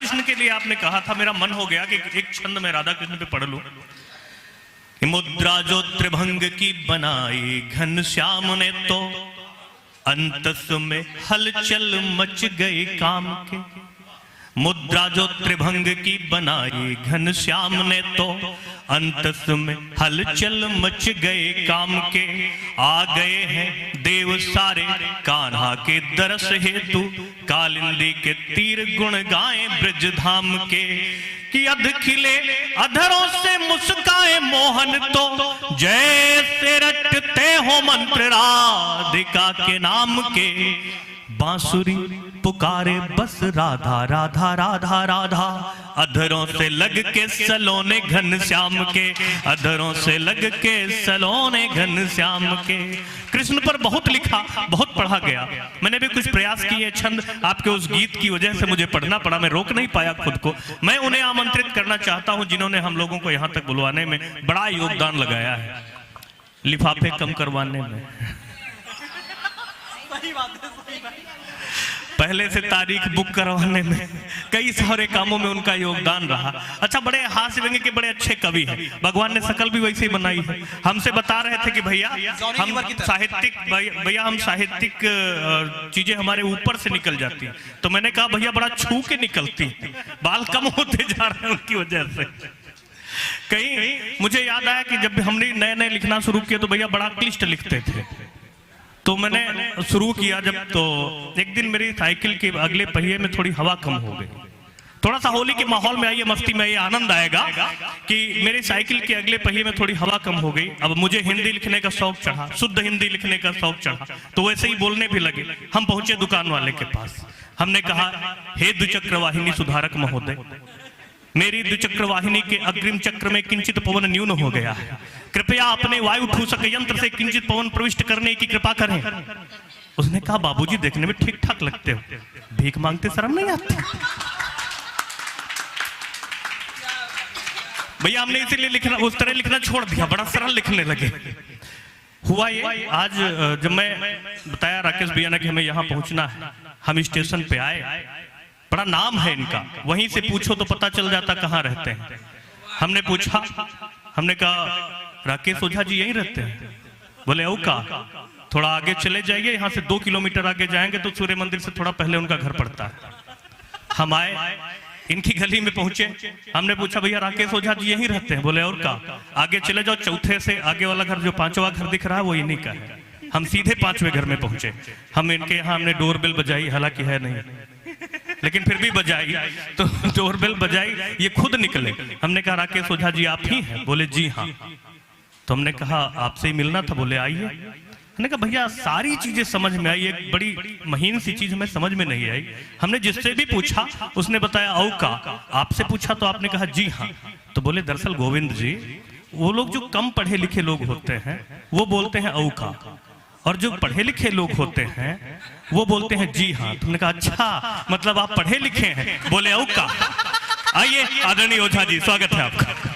कृष्ण के लिए आपने कहा था, मेरा मन हो गया कि एक छंद में राधा कृष्ण पे पढ़ लूं। मुद्रा जो त्रिभंग की बनाई घनश्याम ने तो अंतस में हलचल मच गए काम के। मुद्रा जो त्रिभंग की बनाई घनश्याम ने तो अंतस में हलचल मच गए काम के। आ गए हैं देव सारे कान्हा के दरस हेतु, कालिंदी के तीर गुण गाएं ब्रज धाम के। कि अध खिले अधरों से मुस्काए मोहन तो, जैसे रटते हो मंत्र राधिका के नाम के। बांसुरी पुकारे बस राधा राधा राधा राधा, अधरों से लग के सलोने घनश्याम के, अधरों से लग के सलोने घनश्याम के। कृष्ण पर बहुत लिखा, बहुत पढ़ा गया। मैंने भी कुछ प्रयास किए, छंद आपके उस गीत की वजह से मुझे पढ़ना पड़ा, मैं रोक नहीं पाया खुद को। मैं उन्हें आमंत्रित करना चाहता हूं जिन्होंने हम लोगों को यहां तक बुलवाने में बड़ा योगदान लगाया है, लिफाफे कम करवाने में, पहले से तारीख बुक करवाने में, कई सारे कामों में उनका योगदान रहा। अच्छा, बड़े हास्य व्यंग्य के बड़े अच्छे कवि हैं, भगवान ने शकल भी वैसे ही बनाई है। हमसे बता रहे थे कि भैया हम साहित्यिक चीजें हमारे ऊपर से निकल जाती हैं। तो मैंने कहा भैया बड़ा छू के निकलती, बाल कम होते जा रहे हैं उनकी वजह से। कहीं मुझे याद आया कि जब हमने नए नए लिखना शुरू किया तो भैया बड़ा क्लिष्ट लिखते थे। तो मैंने शुरू किया जब, तो एक दिन मेरी साइकिल के अगले पहिए में थोड़ी हवा कम हो गई। थोड़ा सा होली के माहौल में आइए, मस्ती में आइए, आनंद आएगा कि मेरी साइकिल के अगले पहिए में थोड़ी हवा कम हो गई। अब मुझे हिंदी लिखने का शौक चढ़ा, शुद्ध हिंदी लिखने का शौक चढ़ा, तो वैसे ही बोलने भी लगे। हम पहुंचे दुकान वाले के पास, हमने कहा हे द्विचक्र वाहिनी सुधारक महोदय, मेरी द्विचक्र वाहिनी के अग्रिम चक्र में किंचित पवन न्यून हो गया है, कृपया अपने वायु ठूसक यंत्र से किंचित पवन प्रविष्ट करने की कृपा करें। उसने कहा बाबूजी देखने में ठीक ठाक लगते हो, भीख मांगते शर्म नहीं आती? भैया हमने इसीलिए लिखना, उस तरह लिखना छोड़ दिया, बड़ा सरल लिखने लगे। हुआ ये, आज जब मैं बताया राकेश भैया ने कि हमें यहाँ पहुंचना है, हम स्टेशन पे आए, बड़ा नाम है इनका, वहीं से पूछो तो पता चल जाता कहाँ रहते हैं। हमने पूछा, हमने कहा राकेश ओझा जी यहीं रहते हैं? बोले ओ का, थोड़ा आगे चले जाइए, यहाँ से 2 किलोमीटर आगे जाएंगे तो सूर्य मंदिर से थोड़ा पहले उनका घर पड़ता है। हम आए, इनकी गली में पहुंचे, हमने पूछा भैया राकेश ओझा जी यहीं रहते हैं? बोले और का, आगे चले जाओ, चौथे से आगे वाला घर जो 5वां घर दिख रहा है वो इन्हीं का है। हम सीधे 5वें घर में पहुंचे। हम इनके यहाँ हमने डोरबेल बजाई, हालांकि है नहीं लेकिन फिर भी बजाई, तो डोरबेल बजाई, ये खुद निकले। हमने कहा राकेश ओझा जी आप ही हैं? बोले जी हाँ। तो हमने कहा आपसे ही मिलना था। बोले आइए। हमने कहा भैया सारी चीजें समझ में आई, एक बड़ी महीन सी चीज हमें समझ में नहीं आई। हमने जिससे भी पूछा उसने बताया औ का, आपसे पूछा तो आपने कहा जी हाँ। तो बोले दरअसल गोविंद जी, वो लोग जो कम पढ़े लिखे लोग होते हैं वो बोलते हैं औ का, और जो पढ़े लिखे लोग होते हैं वो बोलते हैं जी हाँ। तुमने कहा अच्छा, मतलब आप पढ़े लिखे हैं? बोले औ का। आइए आदरणीय ओझा जी, स्वागत है आपका।